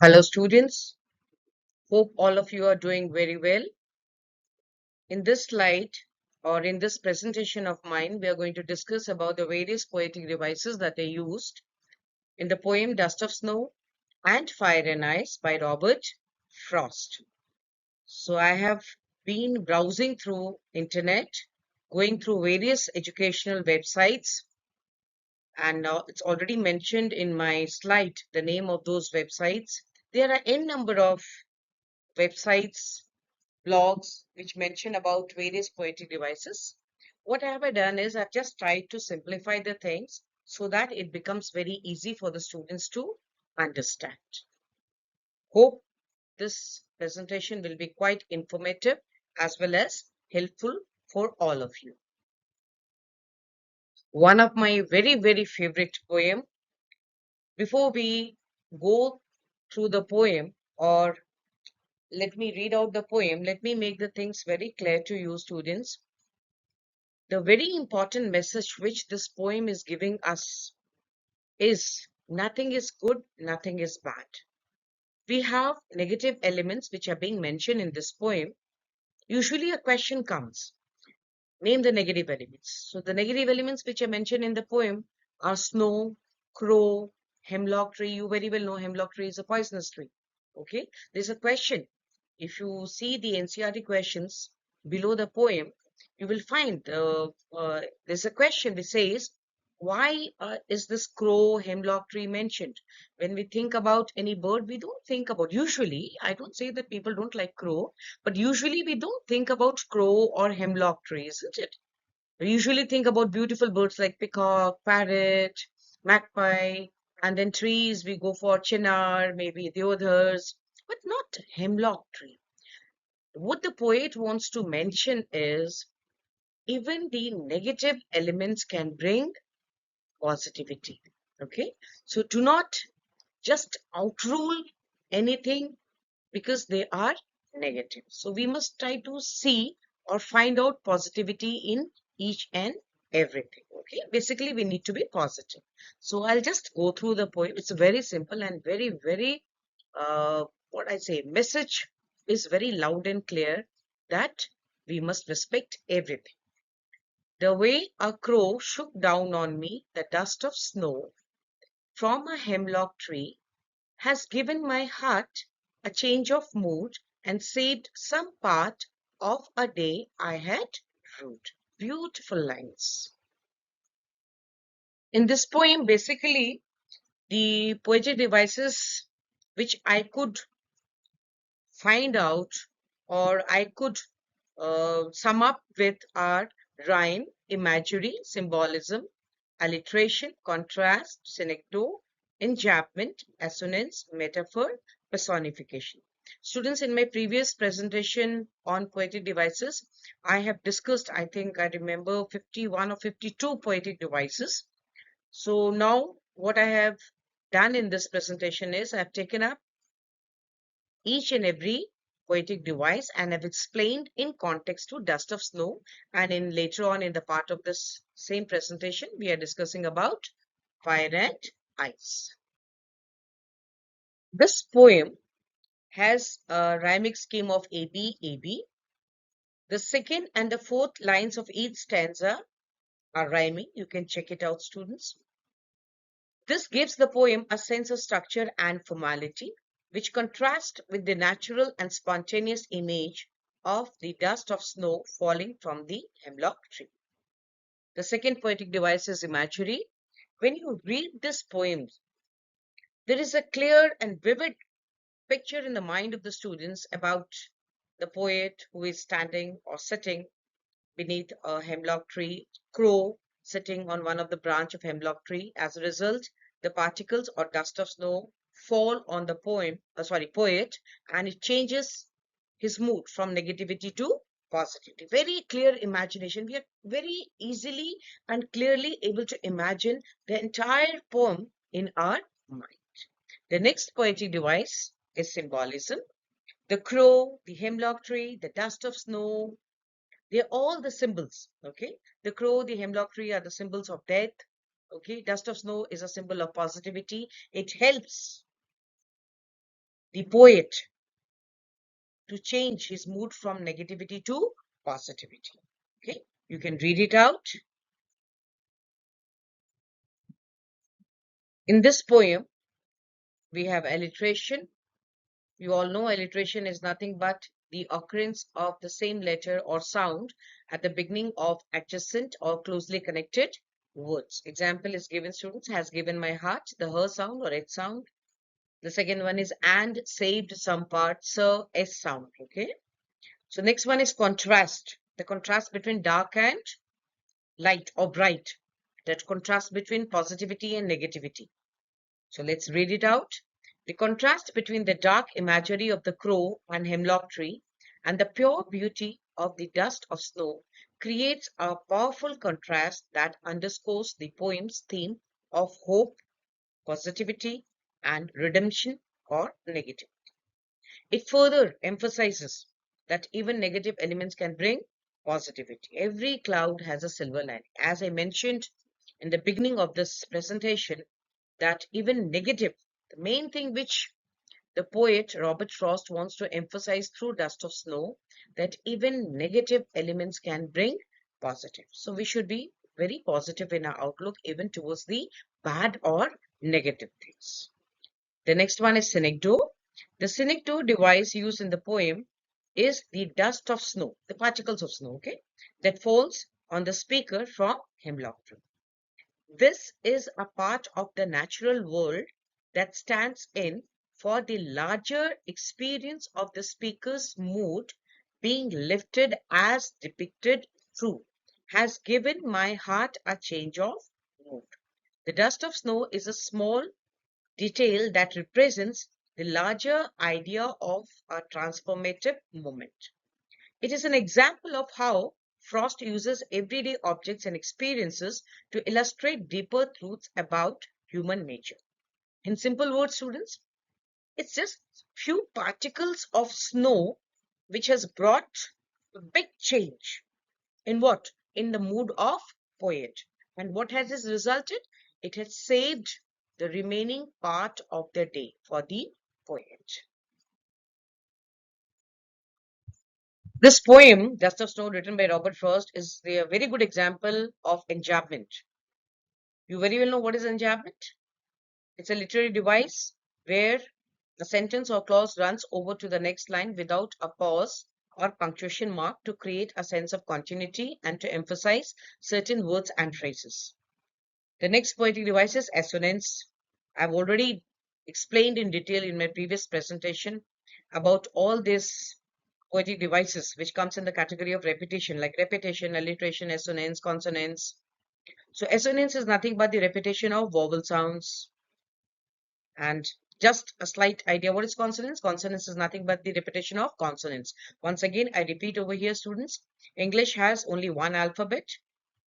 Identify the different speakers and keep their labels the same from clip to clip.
Speaker 1: Hello, students. Hope all of you are doing very well. In this slide or in this presentation of mine, we are going to discuss about the various poetic devices that are used in the poem Dust of Snow and Fire and Ice by Robert Frost. So I have been browsing through internet, going through various educational websites, and it's already mentioned in my slide the name of those websites. There are n number of websites, blogs which mention about various poetic devices. What have I done is I've just tried to simplify the things so that it becomes very easy for the students to understand. Hope this presentation will be quite informative as well as helpful for all of you. One of my very favorite poem. Before we go through the poem, or let me read out the poem, let me make the things very clear to you students. The very important message which this poem is giving us is nothing is good, nothing is bad. We have negative elements which are being mentioned in this poem. Usually a question comes, name the negative elements. So the negative elements which are mentioned in the poem are snow, crow, hemlock tree. You very well know hemlock tree is a poisonous tree. Okay, there's a question. If you see the NCRT questions below the poem, you will find there's a question which says, why is this crow, hemlock tree mentioned? When we think about any bird, we don't think about, usually, I don't say that people don't like crow, but usually we don't think about crow or hemlock tree, isn't it? We usually think about beautiful birds like peacock, parrot, magpie, and then trees, we go for chinar, maybe the others, but not hemlock tree. What the poet wants to mention is even the negative elements can bring positivity. Okay, so do not just outrule anything because they are negative. So we must try to see or find out positivity in each and everything. Okay, basically we need to be positive. So I'll just go through the poem. It's very simple and very what I say, message is very loud and clear that we must respect everything. The way a crow shook down on me the dust of snow from a hemlock tree has given my heart a change of mood and saved some part of a day I had rued. Beautiful lines. In this poem, basically, the poetic devices which I could find out or I could sum up with are rhyme, imagery, symbolism, alliteration, contrast, synecdoche, enjambment, assonance, metaphor, personification. Students, in my previous presentation on poetic devices, I have discussed, I think I remember 51 or 52 poetic devices. So now what I have done in this presentation is I've taken up each and every poetic device and have explained in context to dust of snow, and in later on in the part of this same presentation we are discussing about fire and ice. This poem has a rhymic scheme of AB AB. The second and the fourth lines of each stanza are rhyming. You can check it out, students. This gives the poem a sense of structure and formality, which contrast with the natural and spontaneous image of the dust of snow falling from the hemlock tree. The second poetic device is imagery. When you read this poem, there is a clear and vivid picture in the mind of the students about the poet who is standing or sitting beneath a hemlock tree, crow sitting on one of the branch of hemlock tree. As a result, the particles or dust of snow fall on the poet, and it changes his mood from negativity to positivity. Very clear imagination. We are very easily and clearly able to imagine the entire poem in our mind. The next poetic device is symbolism. The crow, the hemlock tree, the dust of snow, they're all the symbols. Okay, the crow, the hemlock tree are the symbols of death. Okay, dust of snow is a symbol of positivity. It helps the poet to change his mood from negativity to positivity. Okay, you can read it out. In this poem, we have alliteration. You all know alliteration is nothing but the occurrence of the same letter or sound at the beginning of adjacent or closely connected words. Example is given, students, has given my heart, the her sound or it sound. The second one is and saved some part, so s sound. Okay. So next one is contrast. The contrast between dark and light or bright. That contrast between positivity and negativity. So let's read it out. The contrast between the dark imagery of the crow and hemlock tree and the pure beauty of the dust of snow creates a powerful contrast that underscores the poem's theme of hope, positivity, and redemption or negative. It further emphasizes that even negative elements can bring positivity. Every cloud has a silver lining. As I mentioned in the beginning of this presentation, that even negative, the main thing which the poet Robert Frost wants to emphasize through Dust of Snow, that even negative elements can bring positive. So we should be very positive in our outlook, even towards the bad or negative things. The next one is synecdoche. The synecdoche device used in the poem is the dust of snow, the particles of snow, okay, that falls on the speaker from hemlock tree. This is a part of the natural world that stands in for the larger experience of the speaker's mood being lifted as depicted through has given my heart a change of mood. The dust of snow is a small detail that represents the larger idea of a transformative moment. It is an example of how Frost uses everyday objects and experiences to illustrate deeper truths about human nature. In simple words, students, it's just few particles of snow which has brought a big change in what? In the mood of poet. And what has this resulted? It has saved the remaining part of the day for the poet. This poem, Dust of Snow, written by Robert Frost, is a very good example of enjambment. You very well know what is enjambment. It's a literary device where a sentence or clause runs over to the next line without a pause or punctuation mark to create a sense of continuity and to emphasize certain words and phrases. The next poetic device is assonance. I've already explained in detail in my previous presentation about all these poetic devices which comes in the category of repetition, like repetition, alliteration, assonance, consonance. So assonance is nothing but the repetition of vowel sounds. And just a slight idea, what is consonance? Consonance is nothing but the repetition of consonants. Once again, I repeat over here, students, English has only one alphabet.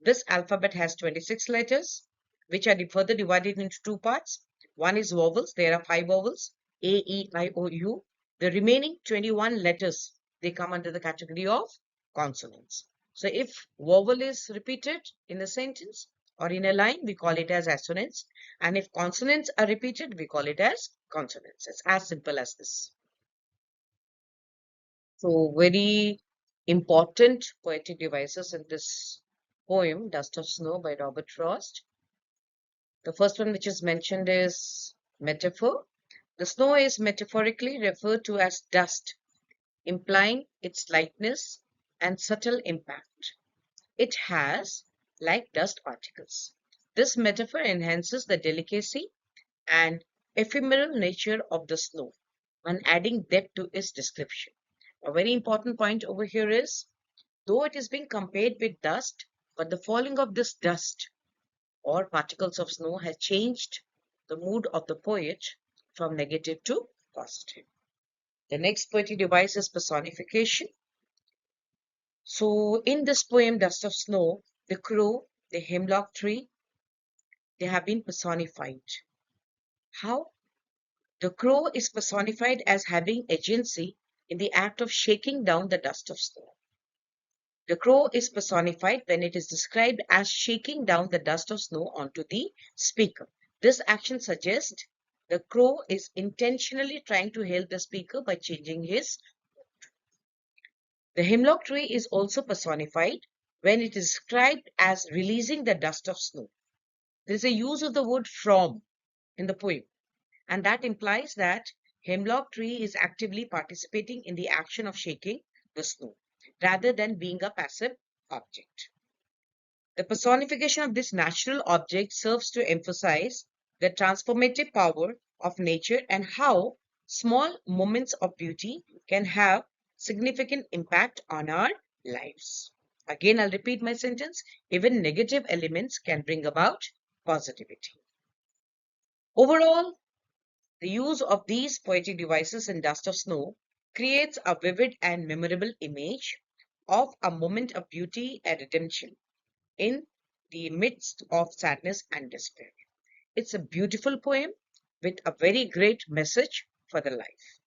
Speaker 1: This alphabet has 26 letters, which are further divided into two parts. One is vowels. There are 5 vowels, A, E, I, O, U. The remaining 21 letters, they come under the category of consonants. So if vowel is repeated in a sentence or in a line, we call it as assonance. And if consonants are repeated, we call it as consonants. It's as simple as this. So very important poetic devices in this poem, Dust of Snow by Robert Frost. The first one which is mentioned is metaphor. The snow is metaphorically referred to as dust, implying its lightness and subtle impact. It has like dust particles. This metaphor enhances the delicacy and ephemeral nature of the snow and adding depth to its description. A very important point over here is, though it is being compared with dust, but the falling of this dust or particles of snow has changed the mood of the poet from negative to positive. The next poetic device is personification. So in this poem, Dust of Snow, the crow, the hemlock tree, they have been personified. How? The crow is personified as having agency in the act of shaking down the dust of snow. The crow is personified when it is described as shaking down the dust of snow onto the speaker. This action suggests The crow is intentionally trying to help the speaker by changing his. The hemlock tree is also personified when it is described as releasing the dust of snow. There is a use of the word from in the poem, and that implies that hemlock tree is actively participating in the action of shaking the snow rather than being a passive object. The personification of this natural object serves to emphasize the transformative power of nature and how small moments of beauty can have significant impact on our lives. Again, I'll repeat my sentence. Even negative elements can bring about positivity. Overall, the use of these poetic devices in Dust of Snow creates a vivid and memorable image of a moment of beauty and redemption in the midst of sadness and despair. It's a beautiful poem with a very great message for the life.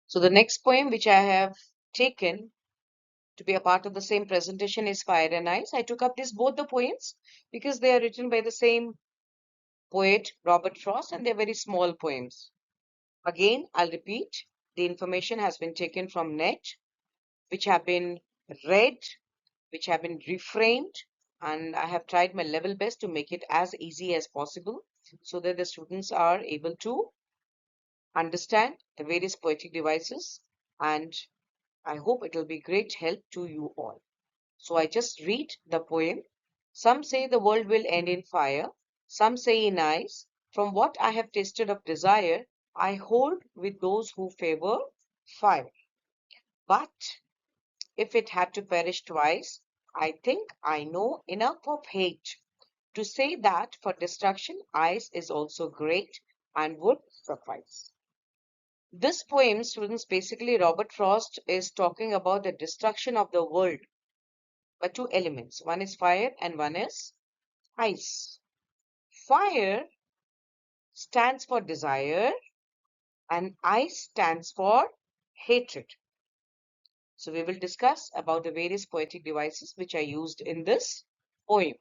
Speaker 1: So, the next poem which I have taken to be a part of the same presentation is Fire and Ice. I took up these both the poems because they are written by the same poet, Robert Frost, and they're very small poems. Again, I'll repeat, the information has been taken from net, which have been read, which have been reframed, and I have tried my level best to make it as easy as possible so that the students are able to understand the various poetic devices, and I hope it will be great help to you all. So I just read the poem. Some say the world will end in fire, some say in ice. From what I have tasted of desire, I hold with those who favor fire. But if it had to perish twice, I think I know enough of hate to say that for destruction, ice is also great and would suffice. This poem, students, basically Robert Frost is talking about the destruction of the world by two elements. One is fire and one is ice. Fire stands for desire and ice stands for hatred. So we will discuss about the various poetic devices which are used in this poem.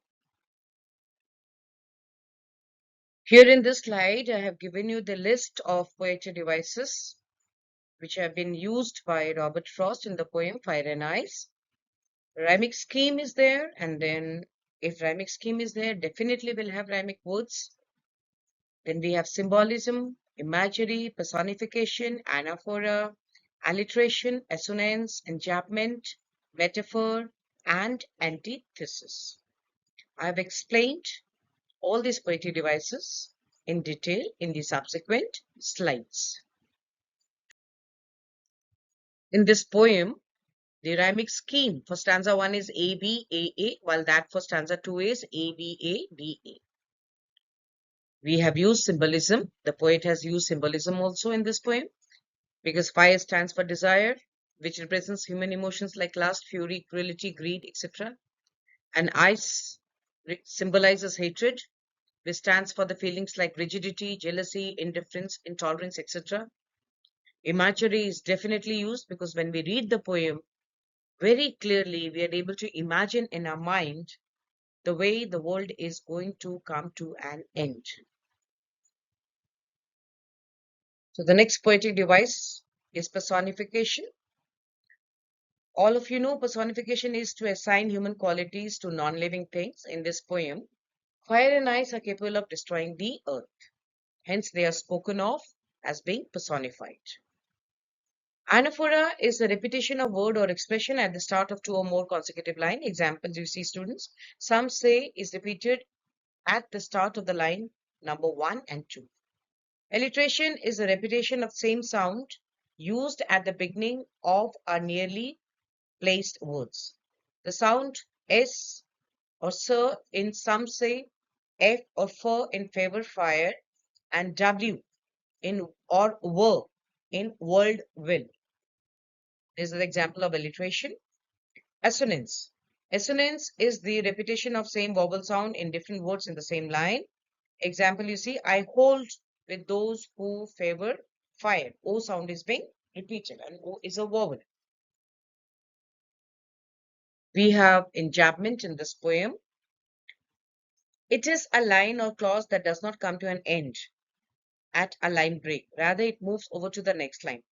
Speaker 1: Here in this slide, I have given you the list of poetry devices which have been used by Robert Frost in the poem Fire and Ice. Rhymic scheme is there, and then if rhymic scheme is there, definitely we'll have rhymic words. Then we have symbolism, imagery, personification, anaphora, alliteration, assonance, enjambment, metaphor, and antithesis. I have explained all these poetic devices in detail in the subsequent slides. In this poem, the rhymic scheme for stanza 1 is A, B, A, A, while that for stanza 2 is A, B, A, B, A. We have used symbolism. The poet has used symbolism also in this poem because fire stands for desire, which represents human emotions like lust, fury, cruelty, greed, etc. And ice symbolizes hatred, which stands for the feelings like rigidity, jealousy, indifference, intolerance, etc. Imagery is definitely used because when we read the poem, very clearly we are able to imagine in our mind the way the world is going to come to an end. So the next poetic device is personification. All of you know personification is to assign human qualities to non-living things. In this poem, fire and ice are capable of destroying the earth. Hence, they are spoken of as being personified. Anaphora is a repetition of word or expression at the start of two or more consecutive lines. Examples you see, students. Some say is repeated at the start of the line number 1 and 2. Alliteration is a repetition of same sound used at the beginning of a nearly placed words. The sound S or sir in some say, F or fur in favor fire, and W in or were in world will. This is an example of alliteration. Assonance. Assonance is the repetition of same vowel sound in different words in the same line. Example you see, I hold with those who favor fire. O sound is being repeated and O is a vowel. We have enjambment in this poem. It is a line or clause that does not come to an end at a line break. Rather, it moves over to the next line.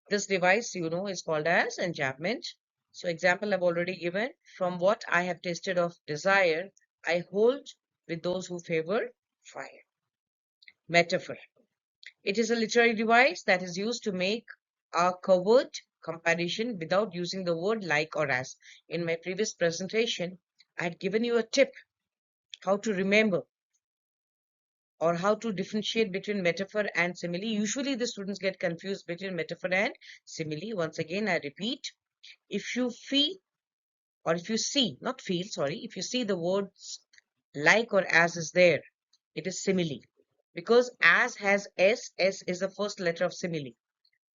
Speaker 1: This device, is called as enjambment. So example I've already given. From what I have tasted of desire, I hold with those who favor fire. Metaphor. It is a literary device that is used to make a covert comparison without using the word like or as. In my previous presentation, I had given you a tip how to remember or how to differentiate between metaphor and simile. Usually the students get confused between metaphor and simile. Once again, I repeat, if you feel or if you see, not feel, sorry, if you see the words like or as is there, it is simile. Because as has S is the first letter of simile.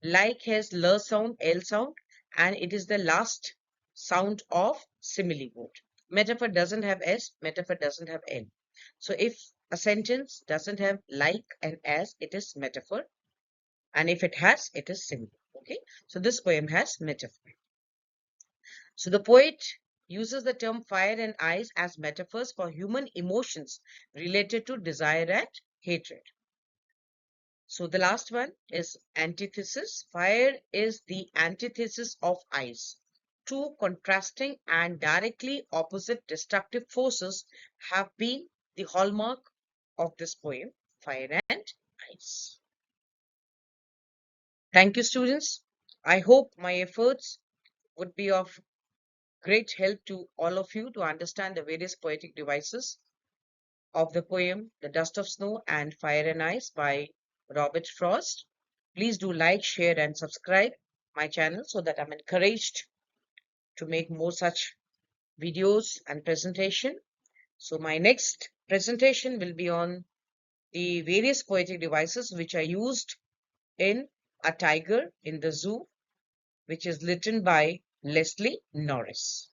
Speaker 1: Like has L sound, L sound, and it is the last sound of simile word. Metaphor doesn't have S, metaphor doesn't have L. So if a sentence doesn't have like and as, it is metaphor. And if it has, it is simile. Okay. So this poem has metaphor. So the poet uses the term fire and ice as metaphors for human emotions related to desire and hatred. So the last one is antithesis. Fire is the antithesis of ice. Two contrasting and directly opposite destructive forces have been the hallmark of this poem, Fire and Ice. Thank you, students. I hope my efforts would be of great help to all of you to understand the various poetic devices of the poem The Dust of Snow and Fire and Ice by Robert Frost. Please do like, share, and subscribe my channel so that I'm encouraged to make more such videos and presentation. So my next presentation will be on the various poetic devices which are used in A Tiger in the Zoo, which is written by Leslie Norris.